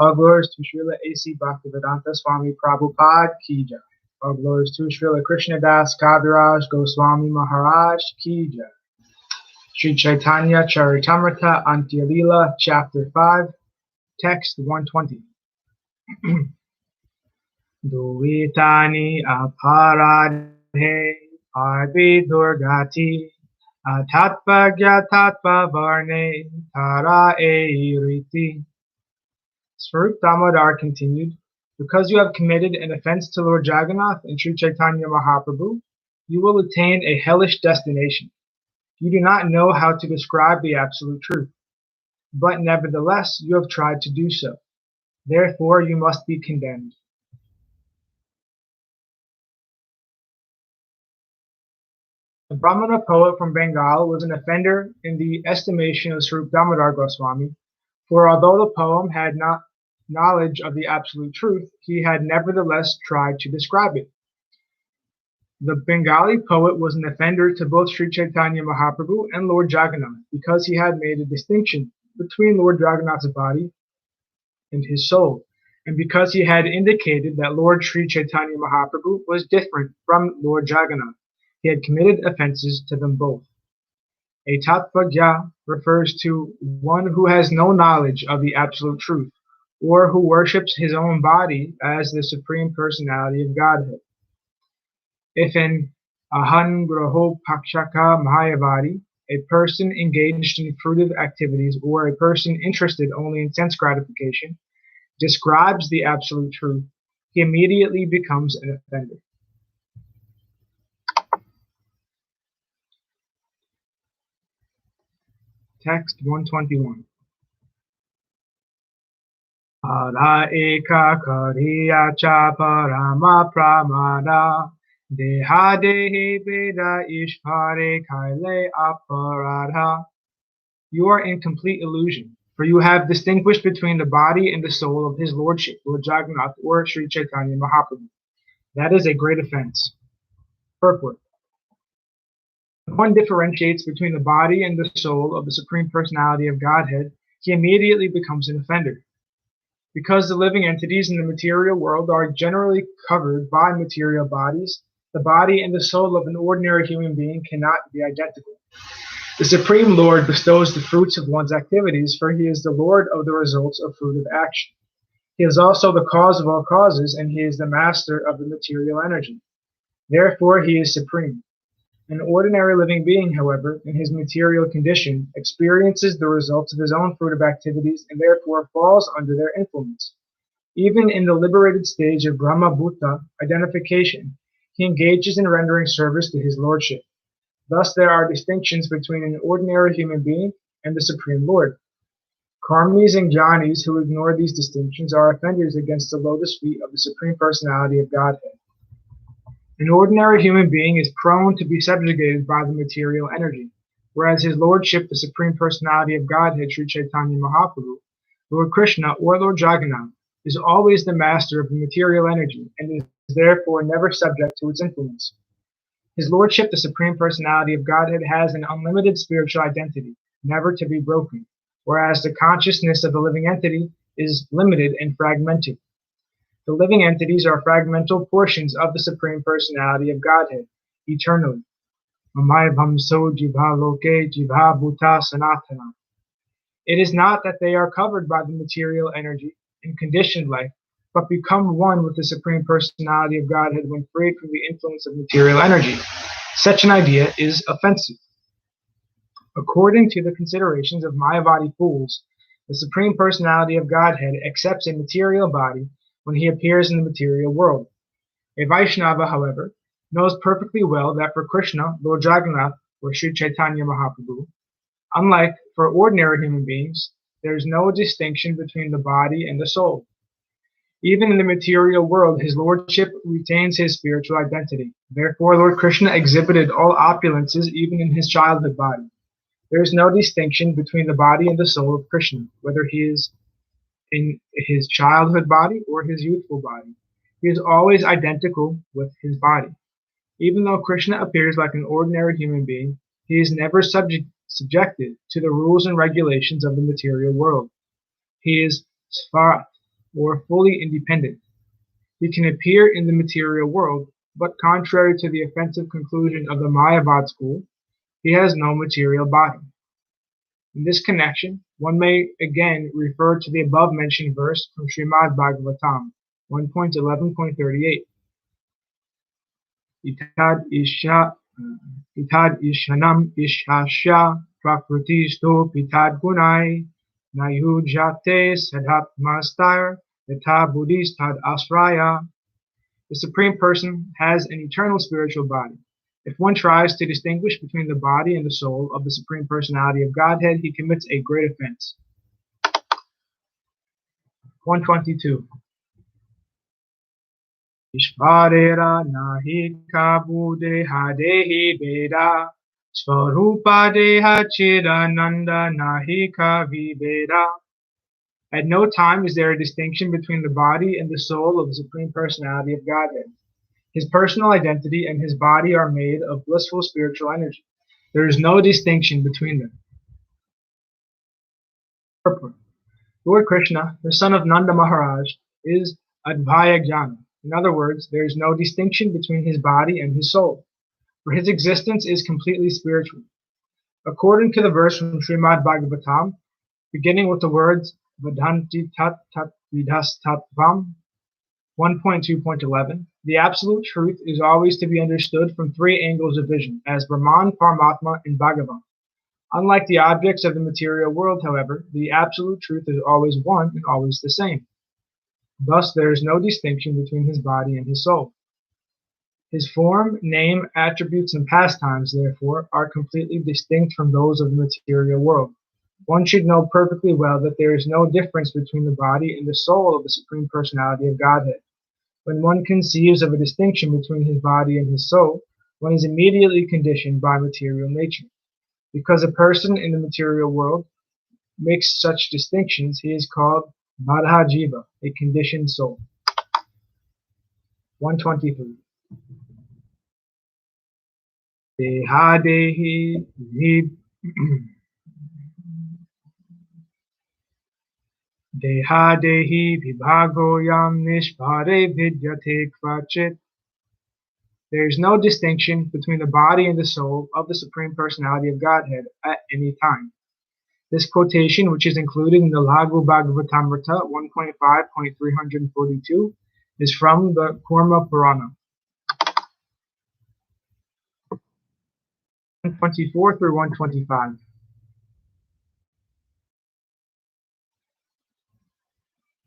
All glories to Srila A.C. Bhaktivedanta Swami Prabhupada Ki Jai. All glories to Srila Krishnadas Kaviraj Goswami Maharaj Ki Jai. Śrī Caitanya-caritāmṛta Antya Lila, Chapter 5, Text 120. Duitani aparadhe arvi durgati atatpagya tatpavarne tara eiriti. Śrī Damodar continued, because you have committed an offense to Lord Jagannath and Śrī Caitanya Mahaprabhu, you will attain a hellish destination. You do not know how to describe the absolute truth, but nevertheless you have tried to do so. Therefore you must be condemned. The Brahmana poet from Bengal was an offender in the estimation of Śrī Damodar Goswami, for although the poem had not knowledge of the absolute truth, he had nevertheless tried to describe it. The Bengali poet was an offender to both Śrī Caitanya Mahaprabhu and Lord Jagannath because he had made a distinction between Lord Jagannath's body and his soul, and because he had indicated that Lord Śrī Caitanya Mahaprabhu was different from Lord Jagannath. He had committed offenses to them both. A tatvagya refers to one who has no knowledge of the absolute truth, or who worships his own body as the Supreme Personality of Godhead. If an ahangraho pakshaka mayavadi, a person engaged in fruitive activities, or a person interested only in sense gratification, describes the absolute truth, he immediately becomes an offender. Text 121. Ara eka kariya cha parama pramada deha dehi veda ishvare kaile aparadha. You are in complete illusion, for you have distinguished between the body and the soul of his lordship, Lord Jagannath or Śrī Caitanya Mahaprabhu. That is a great offense. Purport. If one differentiates between the body and the soul of the Supreme Personality of Godhead, he immediately becomes an offender. Because the living entities in the material world are generally covered by material bodies, the body and the soul of an ordinary human being cannot be identical. The Supreme Lord bestows the fruits of one's activities, for he is the Lord of the results of fruitive action. He is also the cause of all causes, and he is the master of the material energy. Therefore he is supreme. An ordinary living being, however, in his material condition, experiences the results of his own fruitive activities and therefore falls under their influence. Even in the liberated stage of Brahma Bhuta identification, he engages in rendering service to his lordship. Thus there are distinctions between an ordinary human being and the Supreme Lord. Karmis and jnanis who ignore these distinctions are offenders against the lotus feet of the Supreme Personality of Godhead. An ordinary human being is prone to be subjugated by the material energy, whereas his lordship, the Supreme Personality of Godhead, Śrī Caitanya Mahaprabhu, Lord Krishna, or Lord Jagannath, is always the master of the material energy and is therefore never subject to its influence. His lordship, the Supreme Personality of Godhead, has an unlimited spiritual identity, never to be broken, whereas the consciousness of the living entity is limited and fragmented. The living entities are fragmental portions of the Supreme Personality of Godhead, eternally. Mamayabhamso jibha loke jibha bhuta sanatana. It is not that they are covered by the material energy in conditioned life, but become one with the Supreme Personality of Godhead when freed from the influence of material energy. Such an idea is offensive. According to the considerations of Mayavadi fools, the Supreme Personality of Godhead accepts a material body when he appears in the material world. A Vaishnava, however, knows perfectly well that for Krishna, Lord Jagannath, or Śrī Caitanya Mahaprabhu, unlike for ordinary human beings, there is no distinction between the body and the soul. Even in the material world, his lordship retains his spiritual identity. Therefore, Lord Krishna exhibited all opulences even in his childhood body. There is no distinction between the body and the soul of Krishna, whether he is in his childhood body or his youthful body. He is always identical with his body. Even though Krishna appears like an ordinary human being, he is never subjected to the rules and regulations of the material world. He is Svarat, or fully independent. He can appear in the material world, but contrary to the offensive conclusion of the Mayavad school, he has no material body. In this connection, one may again refer to the above-mentioned verse from Srimad Bhagavatam 1.11.38. Itad ishanam ishasya prakritisto pitad gunai nayujate sadhatmastar yatha buddhistad asraya. The Supreme Person has an eternal spiritual body. If one tries to distinguish between the body and the soul of the Supreme Personality of Godhead, he commits a great offense. 122. Ishvarera nahi kabu deha dehi veda svarupa deha chidananda nahi kavi veda. At no time is there a distinction between the body and the soul of the Supreme Personality of Godhead. His personal identity and his body are made of blissful spiritual energy. There is no distinction between them. Purport. Lord Krishna, the son of Nanda Maharaj, is Advaya Jnana. In other words, there is no distinction between his body and his soul, for his existence is completely spiritual. According to the verse from Srimad Bhagavatam, beginning with the words Vadanti tat tat vidhas tattvam 1.2.11, the absolute truth is always to be understood from three angles of vision, as Brahman, Paramatma, and Bhagavan. Unlike the objects of the material world, however, the absolute truth is always one and always the same. Thus, there is no distinction between his body and his soul. His form, name, attributes, and pastimes, therefore, are completely distinct from those of the material world. One should know perfectly well that there is no difference between the body and the soul of the Supreme Personality of Godhead. When one conceives of a distinction between his body and his soul, one is immediately conditioned by material nature. Because a person in the material world makes such distinctions, he is called Badha Jiva, a conditioned soul. 123. Dehadehi vibhagoyam nishpare vidyate kvachit. There is no distinction between the body and the soul of the Supreme Personality of Godhead at any time. This quotation, which is included in the Laghu Bhagavatamrta 1.5.342, is from the Kurma Purana. 124 through 125.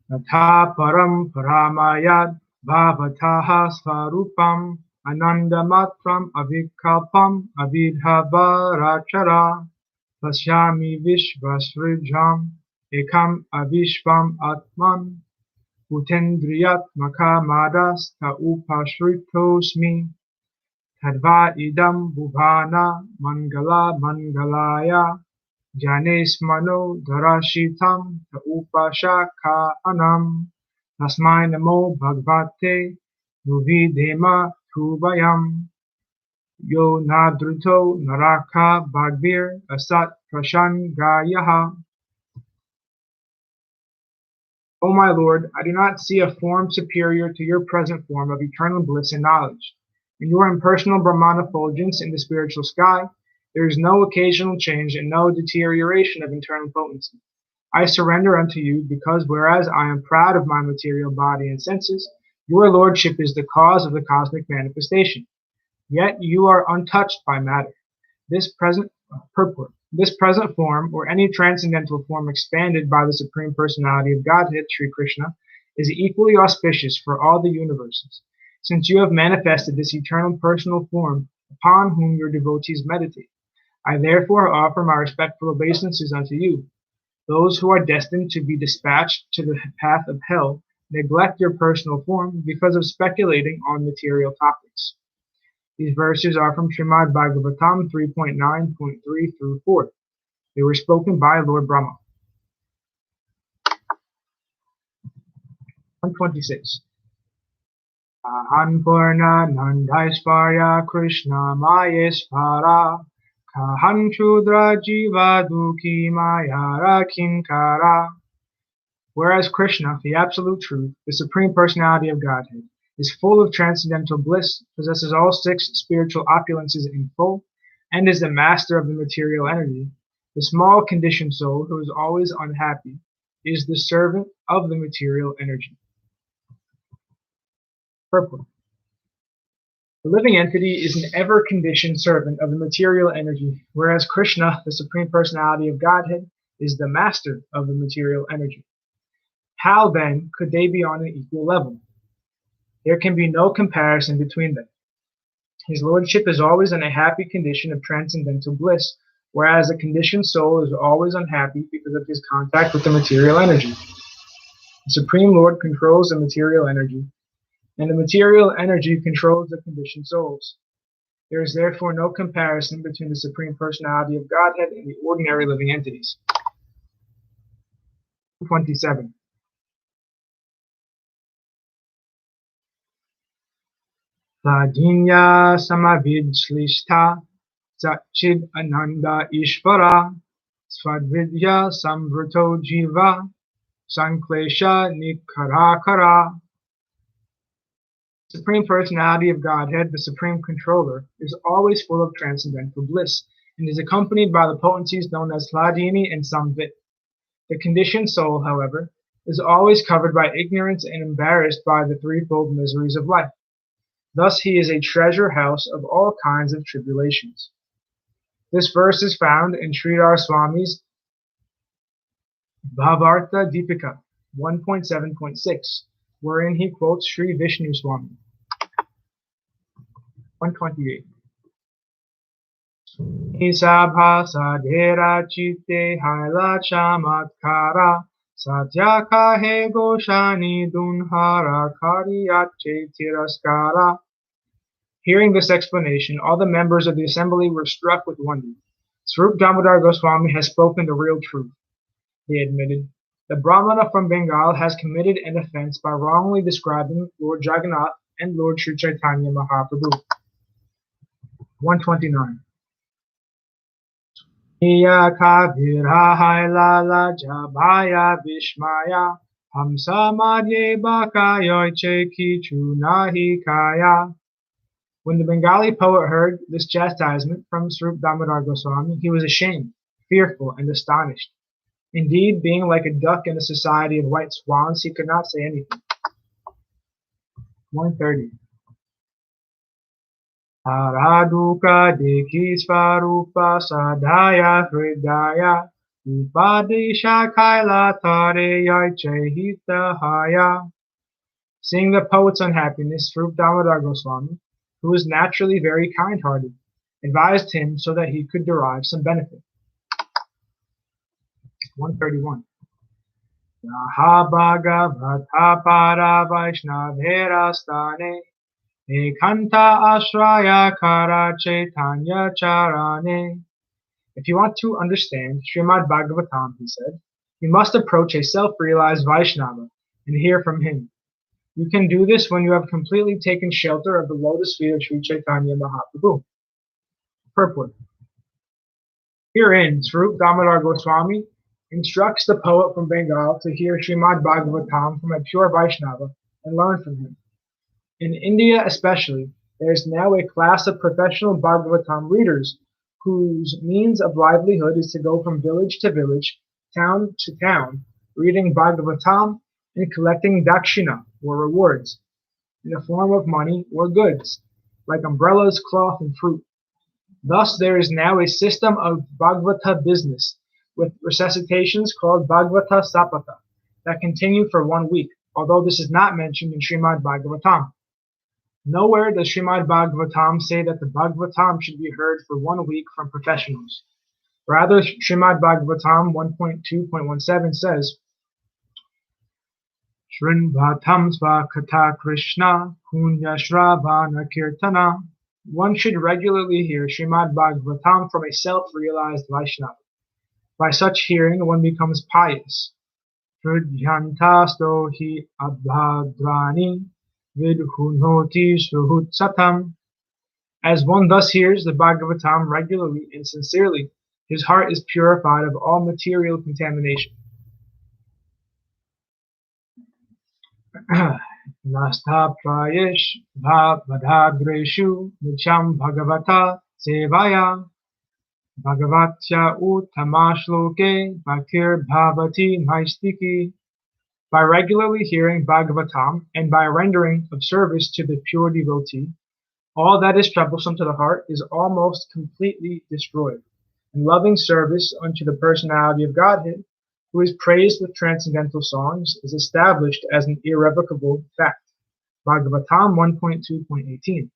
Natha param paramayad bhavataha svarupam anandamatram avikalpam avidhavarachara pasyami vishvasrijam ekam avishvam atman utendriyatmaka madas ta upashritosmi tadva idam bhuvana mangala mangalaya Janesmano darashitam ta upashaka anam tasmai namo bhagavate nuvidema tuvayam yo nadruto naraka bhagbir asat prashangayaha. O my Lord, I do not see a form superior to your present form of eternal bliss and knowledge. In your impersonal Brahman effulgence in the spiritual sky, there is no occasional change and no deterioration of internal potency. I surrender unto you because whereas I am proud of my material body and senses, your lordship is the cause of the cosmic manifestation. Yet you are untouched by matter. This present form, or any transcendental form expanded by the Supreme Personality of Godhead, Śrī Krishna, is equally auspicious for all the universes, since you have manifested this eternal personal form upon whom your devotees meditate. I therefore offer my respectful obeisances unto you. Those who are destined to be dispatched to the path of hell neglect your personal form because of speculating on material topics. These verses are from Srimad Bhagavatam 3.9.3 through 4. They were spoken by Lord Brahma. 126. Ahan Purna Nandaispārya Krishna Mayesvara Kahan Shudra Jiva Dukhi Mayara Kinkara. Whereas Krishna, the Absolute Truth, the Supreme Personality of Godhead, is full of transcendental bliss, possesses all six spiritual opulences in full, and is the master of the material energy, the small conditioned soul who is always unhappy is the servant of the material energy. Purport. The living entity is an ever-conditioned servant of the material energy, whereas Krishna, the Supreme Personality of Godhead, is the master of the material energy. How, then, could they be on an equal level? There can be no comparison between them. His lordship is always in a happy condition of transcendental bliss, whereas a conditioned soul is always unhappy because of his contact with the material energy. The Supreme Lord controls the material energy, and the material energy controls the conditioned souls. There is therefore no comparison between the Supreme Personality of Godhead and the ordinary living entities. 27. Pradyumna samavidslishta Satchid Ananda Ishvara Svadvidya Samvrto Jiva Sanklesha Nikarakara. Supreme Personality of Godhead, the Supreme Controller, is always full of transcendental bliss and is accompanied by the potencies known as Hladini and Samvit. The conditioned soul, however, is always covered by ignorance and embarrassed by the threefold miseries of life. Thus he is a treasure house of all kinds of tribulations. This verse is found in Sridhar Swami's Bhavartha Deepika 1.7.6, wherein he quotes Sri Vishnu Swami. 128. Isabha sadhera chitte haila chamatkara satya kahe goshani dunhara kariyache tiraskara. Hearing this explanation, all the members of the assembly were struck with wonder. Swarup Damodar Goswami has spoken the real truth. They admitted, the Brahmana from Bengal has committed an offense by wrongly describing Lord Jagannath and Lord Śrī Caitanya Mahaprabhu. 129. Iyaka virahai lala jabaya vishmaya hamsa madhye baka yoiche kichu nahi kaya. When the Bengali poet heard this chastisement from Swarup Damodar Goswami, he was ashamed, fearful, and astonished. Indeed, being like a duck in a society of white swans, he could not say anything. 130. Araduka deki svarupa sadhaya hridaya upadesha kaila tare yaiche hitahaya. Seeing the poet's unhappiness, Swarup Damodar Goswami, who was naturally very kind-hearted, advised him so that he could derive some benefit. 131. Yaha bhagavata para vaishnavera stane ekanta ashraya kara chaitanya charane. If you want to understand Srimad Bhagavatam, he said, you must approach a self-realized Vaishnava and hear from him. You can do this when you have completely taken shelter of the lotus feet of Śrī Caitanya Mahaprabhu. Purport. Herein, Swarup Damodar Goswami instructs the poet from Bengal to hear Srimad Bhagavatam from a pure Vaishnava and learn from him. In India especially, there is now a class of professional Bhagavatam readers whose means of livelihood is to go from village to village, town to town, reading Bhagavatam and collecting dakshina, or rewards, in the form of money or goods, like umbrellas, cloth, and fruit. Thus there is now a system of Bhagavata business, with resuscitations called Bhagavata Sapata, that continue for 1 week, although this is not mentioned in Srimad Bhagavatam. Nowhere does Srimad Bhagavatam say that the Bhagavatam should be heard for 1 week from professionals. Rather, Srimad Bhagavatam 1.2.17 says, Shrinvatam svakata Krishna punya shravana kirtana. One should regularly hear Srimad Bhagavatam from a self-realized Vaishnava. By such hearing, one becomes pious. Hridyantasto hi abhadrani vidhunoti suhutsatam. As one thus hears the Bhagavatam regularly and sincerely, his heart is purified of all material contamination. Nastha prayesh bhavadagreshu nicham bhagavata sevaya bhagavatya uttamashloke bhaktir bhavati maistiki. By regularly hearing Bhagavatam and by rendering of service to the pure devotee, all that is troublesome to the heart is almost completely destroyed, and loving service unto the personality of Godhead, who is praised with transcendental songs, is established as an irrevocable fact. Bhagavatam 1.2.18.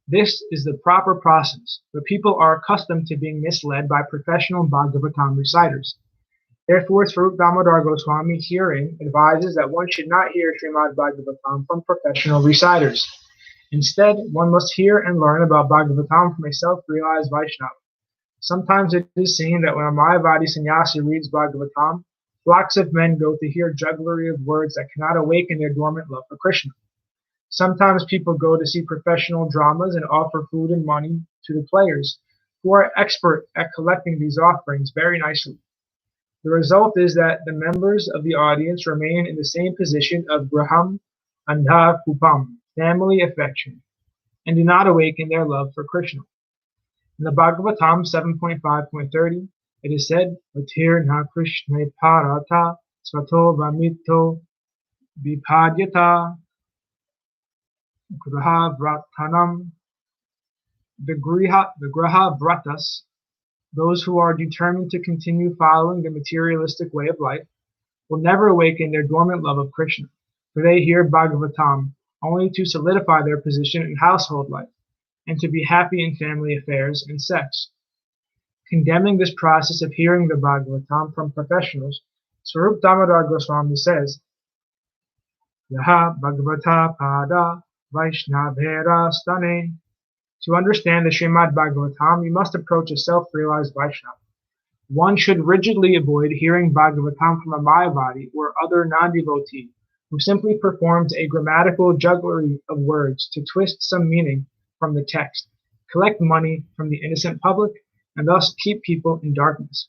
This is the proper process, but people are accustomed to being misled by professional Bhagavatam reciters. Therefore, Swarup Damodar Goswami herein advises that one should not hear Srimad Bhagavatam from professional reciters. Instead, one must hear and learn about Bhagavatam from a self-realized Vaishnava. Sometimes it is seen that when a Mayavadi sannyasi reads Bhagavatam, flocks of men go to hear jugglery of words that cannot awaken their dormant love for Krishna. Sometimes people go to see professional dramas and offer food and money to the players, who are expert at collecting these offerings very nicely. The result is that the members of the audience remain in the same position of graham andha kupam, family affection, and do not awaken their love for Krishna. In the Bhagavatam 7.5.30, it is said, Vatir na Krishna parata svato vamito vipadyata graha vratanam. The graha vratas, those who are determined to continue following the materialistic way of life, will never awaken their dormant love of Krishna, for they hear Bhagavatam only to solidify their position in household life, and to be happy in family affairs and sex. Condemning this process of hearing the Bhagavatam from professionals, Swarup Damodar Goswami says, Yaha Bhagavata Pada Vaishnavera Stane. To understand the Srimad Bhagavatam, you must approach a self-realized Vaishnava. One should rigidly avoid hearing Bhagavatam from a Mayavadi or other non-devotee who simply performs a grammatical jugglery of words to twist some meaning from the text, collect money from the innocent public, and thus keep people in darkness.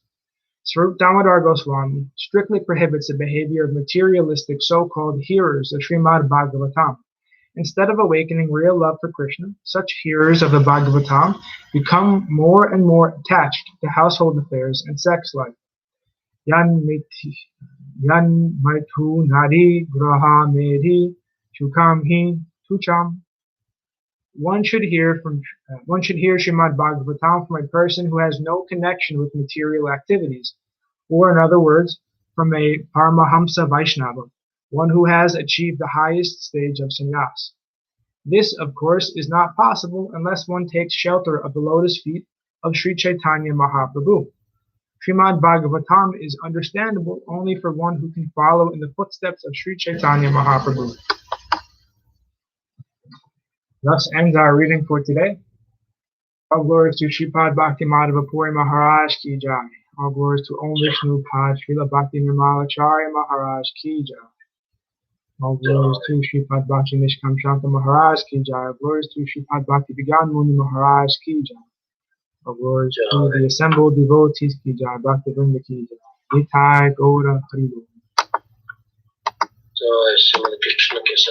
Swarup Damodar Goswami strictly prohibits the behavior of materialistic so-called hearers of Srimad Bhagavatam. Instead of awakening real love for Krishna, such hearers of the Bhagavatam become more and more attached to household affairs and sex life. Yan maitu nadi graha medhi chukam hi tucham. One should hear Srimad Bhagavatam from a person who has no connection with material activities, or in other words, from a Paramahamsa Vaishnava, one who has achieved the highest stage of sannyas. This, of course, is not possible unless one takes shelter of the lotus feet of Śrī Caitanya Mahaprabhu. Srimad Bhagavatam is understandable only for one who can follow in the footsteps of Śrī Caitanya Mahaprabhu. Thus ends our reading for today. All glories to Sripad Bhakti Madhava Puri Maharaj Ki Jai. All glories to Om Vishnu Pad Srila Bhakti Nirmalacharya Maharaj Ki Jai. All glories to Sripad Bhakti Nishkam Shanta Maharaj Ki Jai. All glories to Sripad Bhakti Vigyan Muni Maharaj Ki Jai. All glories to the assembled devotees Ki Jai. Bhakti Vrinda Ki Jai. Nitai Gaura Haribo.